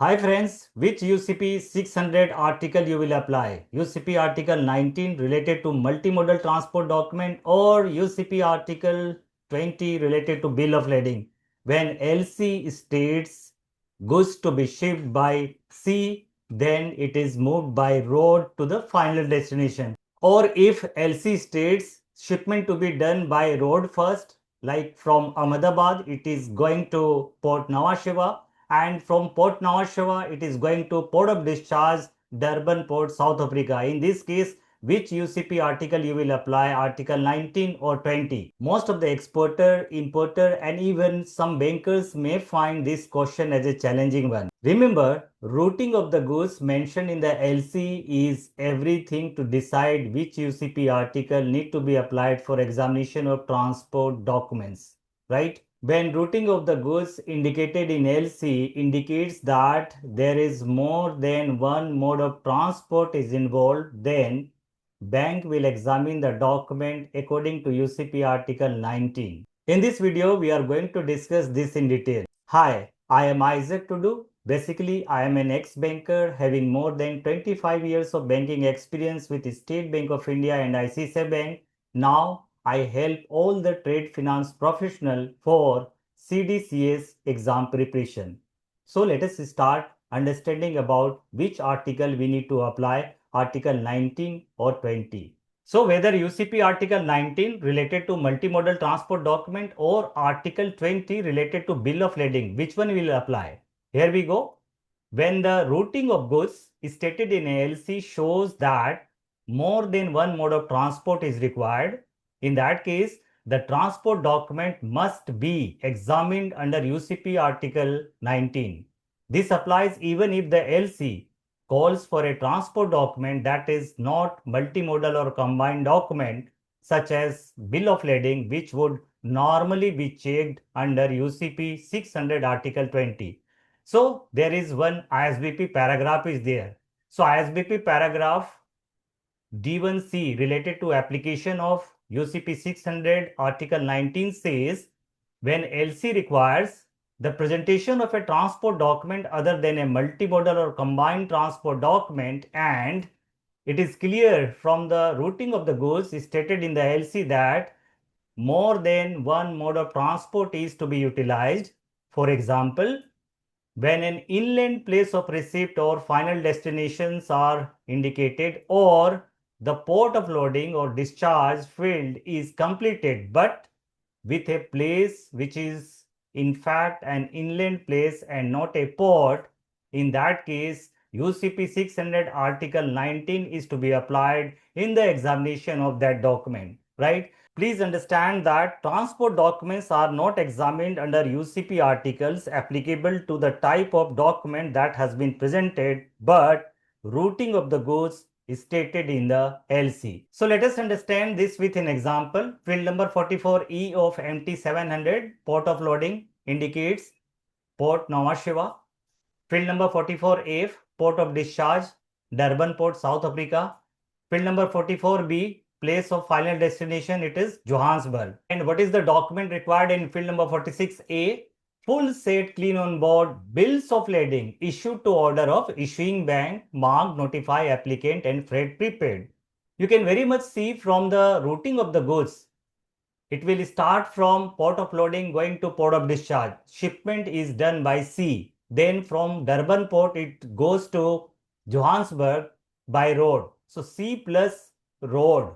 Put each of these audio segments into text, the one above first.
Hi friends, which UCP 600 article you will apply? UCP article 19 related to multimodal transport document or UCP article 20 related to bill of lading? When LC states goods to be shipped by sea, then it is moved by road to the final destination. Or if LC states shipment to be done by road first, like from Ahmedabad, it is going to Port Nhava Sheva, and from Port Nhava Sheva it is going to Port of Discharge, Durban Port, South Africa. In this case, which UCP article you will apply, article 19 or 20? Most of the exporter, importer and even some bankers may find this question as a challenging one. Remember, routing of the goods mentioned in the LC is everything to decide which UCP article need to be applied for examination of transport documents, right? When routing of the goods indicated in LC indicates that there is more than one mode of transport is involved, then bank will examine the document according to UCP article 19. In this video, we are going to discuss this in detail. Hi, I am Isaac Tudu. Basically, I am an ex-banker having more than 25 years of banking experience with State Bank of India and ICICI Bank. Now, I help all the trade finance professional for CDCS exam preparation. So let us start understanding about which article we need to apply, article 19 or 20. So whether UCP article 19 related to multimodal transport document or article 20 related to bill of lading, which one will apply? Here we go. When the routing of goods is stated in ALC shows that more than one mode of transport is required, in that case, the transport document must be examined under UCP article 19. This applies even if the LC calls for a transport document that is not multimodal or combined document, such as bill of lading, which would normally be checked under UCP 600 article 20. So there is one ISBP paragraph is there. So ISBP paragraph D1C related to application of UCP 600 article 19 says when LC requires the presentation of a transport document other than a multimodal or combined transport document, and it is clear from the routing of the goods stated in the LC that more than one mode of transport is to be utilized. For example, when an inland place of receipt or final destinations are indicated, or the port of loading or discharge field is completed but with a place which is in fact an inland place and not a port, in that case UCP 600 article 19 is to be applied in the examination of that document, right? Please understand that transport documents are not examined under UCP articles applicable to the type of document that has been presented, but routing of the goods is stated in the LC. So let us understand this with an example. Field number 44E of MT700 port of loading indicates Port Nhava Sheva. Field number 44F port of discharge Durban Port, South Africa. Field number 44B place of final destination, it is Johannesburg. And what is the document required in field number 46A? Full set clean on board bills of lading issued to order of issuing bank, marked, notify applicant and freight prepaid. You can very much see from the routing of the goods. It will start from port of loading going to port of discharge. Shipment is done by sea. Then from Durban port it goes to Johannesburg by road. So sea plus road,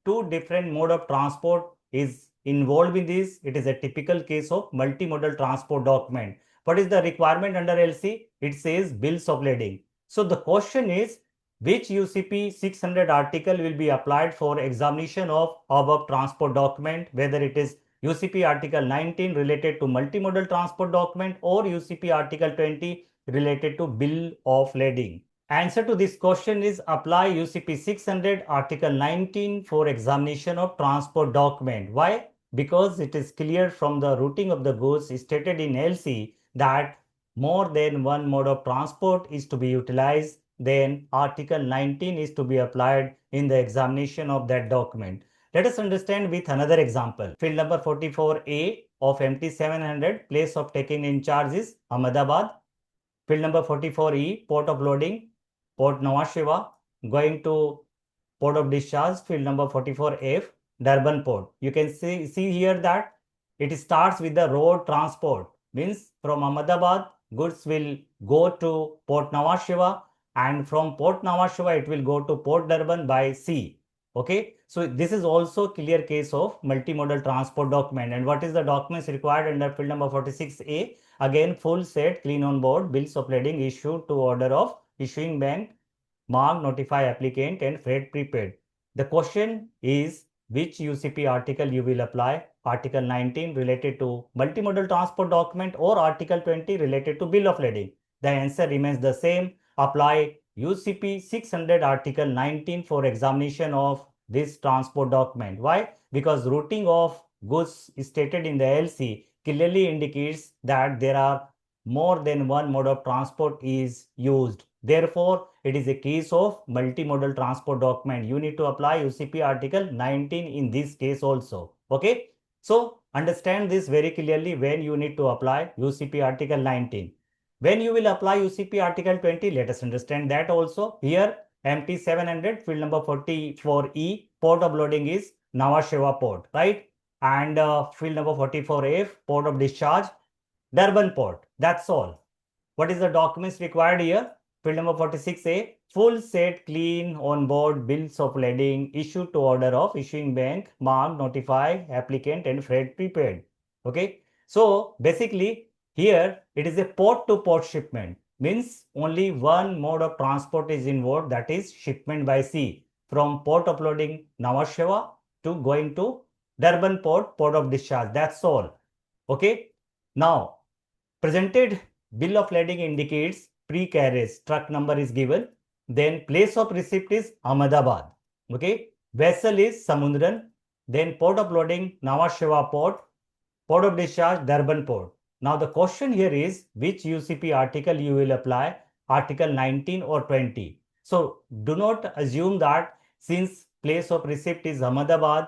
two different mode of transport is involved in this. It is a typical case of multimodal transport document. What is the requirement under LC? It says bills of lading. So the question is, which UCP 600 article will be applied for examination of above transport document, whether it is UCP article 19 related to multimodal transport document or UCP article 20 related to bill of lading? Answer to this question is apply UCP 600 article 19 for examination of transport document. Why? Because it is clear from the routing of the goods stated in LC that more than one mode of transport is to be utilized, then article 19 is to be applied in the examination of that document. Let us understand with another example. Field number 44A of MT700 place of taking in charge is Ahmedabad. Field number 44E, port of loading, port Nhava Sheva, going to port of discharge, field number 44F, Durban port. You can see here that it starts with the road transport. Means from Ahmedabad, goods will go to port Nhava Sheva, and from port Nhava Sheva, it will go to port Durban by sea. Okay, so this is also clear case of multimodal transport document. And what is the documents required under field number 46A? Again, full set clean on board bills of lading issued to order of issuing bank, mark, notify applicant, and freight prepaid. The question is which UCP article you will apply? Article 19 related to multimodal transport document or Article 20 related to bill of lading? The answer remains the same. Apply UCP 600 Article 19 for examination of this transport document. Why? Because routing of goods stated in the LC clearly indicates that there are more than one mode of transport is used. Therefore, it is a case of multimodal transport document. You need to apply UCP Article 19 in this case also. Okay. So, understand this very clearly when you need to apply UCP Article 19. When you will apply UCP Article 20, let us understand that also. Here, MT 700, field number 44E, port of loading is Nhava Sheva port, right? And field number 44F, port of discharge, Durban port. That's all. What is the documents required here? Field number 46A, full set clean on board bills of lading issued to order of issuing bank, mark, notify applicant, and freight prepaid. Okay. So basically here it is a port to port shipment, means only one mode of transport is involved, that is shipment by sea from port of loading Nhava Sheva to going to Durban port, port of discharge. That's all. Okay. Now presented bill of lading indicates pre-carriage, truck number is given, then place of receipt is Ahmedabad, okay, vessel is Samudran, then port of loading Nhava Sheva port, port of discharge Durban port. Now the question here is which UCP article you will apply, Article 19 or 20. So do not assume that since place of receipt is Ahmedabad,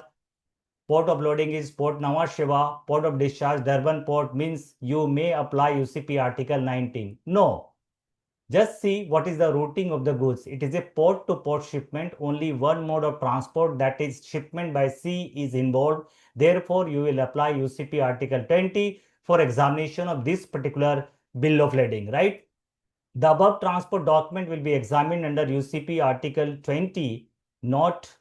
port of loading is Port Nhava Sheva, port of discharge Durban port, means you may apply UCP Article 19. No. Just see what is the routing of the goods. It is a port to port shipment. Only one mode of transport, that is shipment by sea, is involved. Therefore, you will apply UCP Article 20 for examination of this particular bill of lading, right? The above transport document will be examined under UCP Article 20, not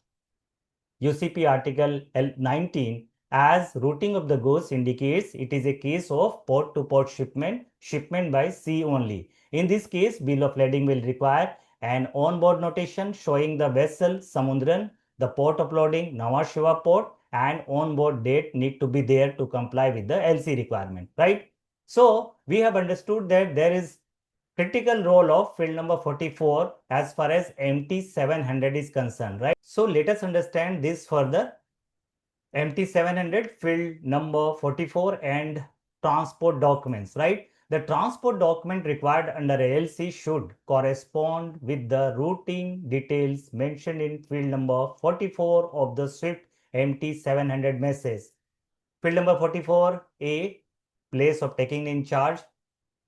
UCP Article 19, as routing of the goods indicates it is a case of port to port shipment, shipment by sea only. In this case, bill of lading will require an on-board notation showing the vessel Samudran, the port of loading Nhava Sheva port, and on-board date need to be there to comply with the LC requirement, right? So we have understood that there is critical role of field number 44 as far as MT 700 is concerned, right? So let us understand this further. MT 700 field number 44 and transport documents, right? The transport document required under ALC should correspond with the routing details mentioned in field number 44 of the Swift MT 700 message. Field number 44A, place of taking in charge.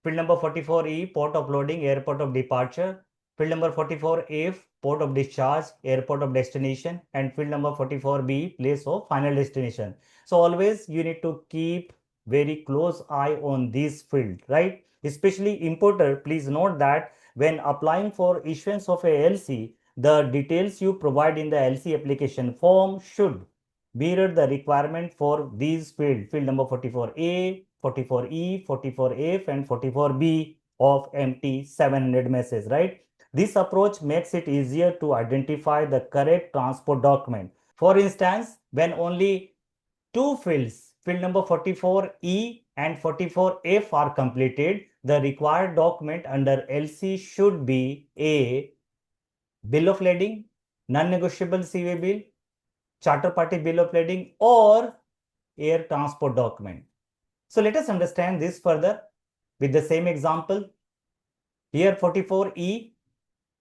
Field number 44E, port of loading, airport of departure. Field number 44F, port of discharge, airport of destination. And field number 44B, place of final destination. So always you need to keep very close eye on this field, right? Especially importer, please note that when applying for issuance of a LC, the details you provide in the LC application form should mirror the requirement for these field number 44A, 44E, 44F, and 44B of MT 700 message, right? This approach makes it easier to identify the correct transport document. For instance, when only two fields, field number 44E and 44F are completed, the required document under LC should be A, bill of lading, non-negotiable CA bill, charter party bill of lading, or air transport document. So let us understand this further with the same example. Here 44E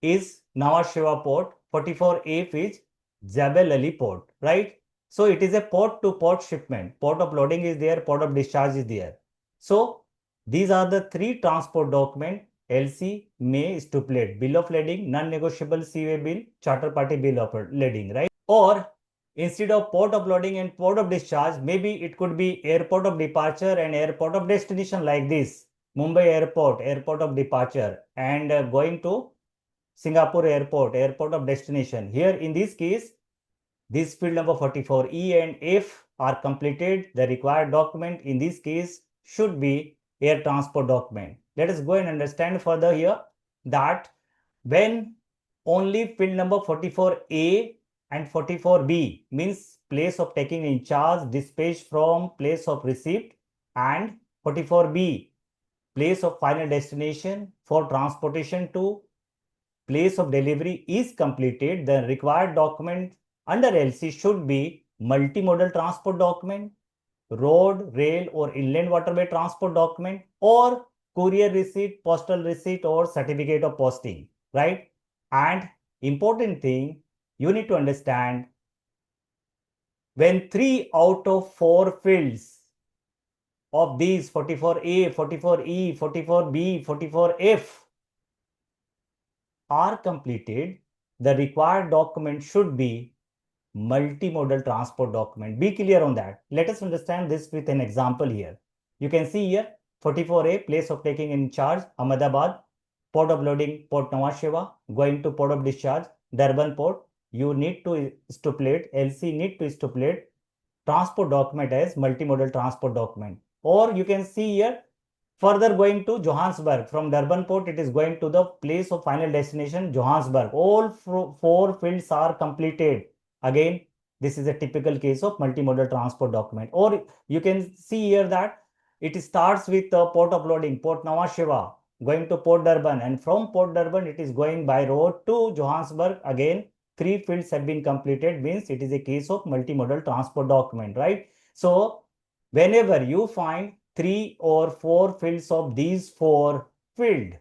is Nhava Sheva port, 44F is Jebel Ali port, right? So it is a port to port shipment. Port of loading is there, port of discharge is there. So these are the three transport documents LC may stipulate bill of lading, non-negotiable COA bill, charter party bill of lading, right? Or instead of port of loading and port of discharge, maybe it could be airport of departure and airport of destination like this. Mumbai airport, airport of departure, and going to Singapore airport, airport of destination. Here in this case, this field number 44E and F are completed. The required document in this case should be air transport document. Let us go and understand further here that when only field number 44A and 44B means place of taking in charge, dispatch from place of receipt, and 44B place of final destination for transportation to place of delivery is completed, the required document under LC should be multimodal transport document, road, rail or inland waterway transport document, or courier receipt, postal receipt or certificate of posting, right? And important thing you need to understand, when 3 out of 4 fields of these 44A, 44E, 44B, 44F are completed, the required document should be multimodal transport document. Be clear on that. Let us understand this with an example here. You can see here 44A, place of taking in charge, Ahmedabad, port of loading, Port Nhava Sheva, going to port of discharge, Durban port. You need to stipulate, LC need to stipulate transport document as multimodal transport document. Or you can see here, further going to Johannesburg, from Durban port, it is going to the place of final destination, Johannesburg. All 4 fields are completed. Again, this is a typical case of multimodal transport document. Or you can see here that it starts with the port of loading, Port Nhava Sheva, going to Port Durban, and from Port Durban, it is going by road to Johannesburg. Again, 3 fields have been completed, means it is a case of multimodal transport document, right? So, whenever you find 3 or 4 fields of these 4 fields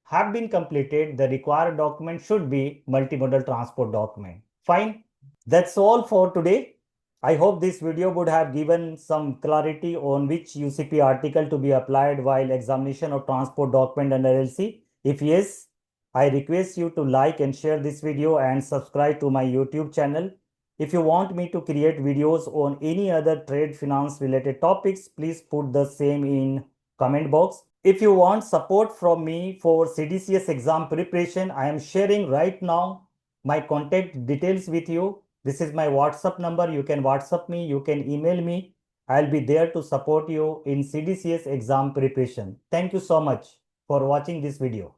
have been completed, the required document should be multimodal transport document. Fine. That's all for today. I hope this video would have given some clarity on which UCP article to be applied while examination of transport document under LC. If yes, I request you to like and share this video and subscribe to my YouTube channel. If you want me to create videos on any other trade finance related topics, please put the same in comment box. If you want support from me for CDCS exam preparation, I am sharing right now my contact details with you. This is my WhatsApp number. You can WhatsApp me, you can email me. I'll be there to support you in CDCS exam preparation. Thank you so much for watching this video.